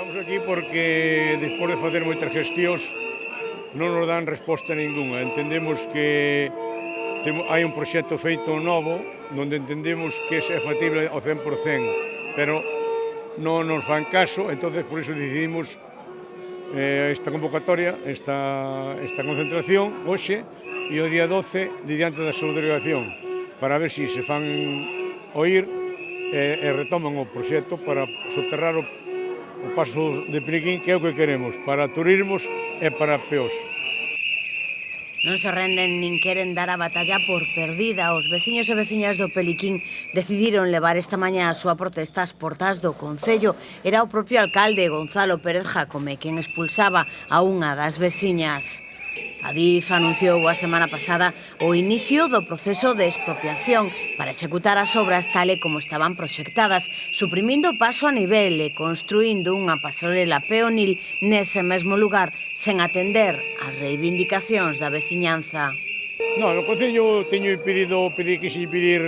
Estamos aquí porque, despois de facer moitas gestións, non nos dan resposta ninguna. Entendemos que hai un proxecto feito novo, onde entendemos que é factible ao 100%, pero non nos fan caso, entonces por iso decidimos esta convocatoria, esta concentración, hoxe, e o día 12, diante da subdelegación, para ver se fan oír e retoman o proxecto para soterrar o paso de Peliquín, que é o que queremos, para turismos e para peós. Non se renden nin queren dar a batalla por perdida. Os veciños e veciñas do Peliquín decidiron levar esta mañá a súa protesta ás portas do Concello. Era o propio alcalde, Gonzalo Pérez Jácome, quen expulsaba a unha das veciñas. Adif anunciou a semana pasada o inicio do proceso de expropiación para executar as obras tal e como estaban proxectadas, suprimindo o paso a nivel e construindo unha pasarela peonil nese mesmo lugar, sen atender as reivindicacións da veciñanza. No Concello quixen pedir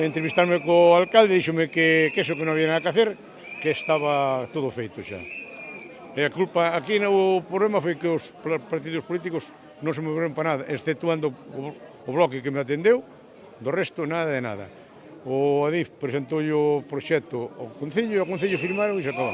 entrevistarme co alcalde, díxome que eso que non había nada que hacer, que estaba todo feito xa. E a culpa, aquí o problema foi que os partidos políticos non se moveron para nada, exceptuando o Bloque que me atendeu, do resto nada de nada. O Adif presentou o proxecto ao Concello e o Concello firmaron e se acabou.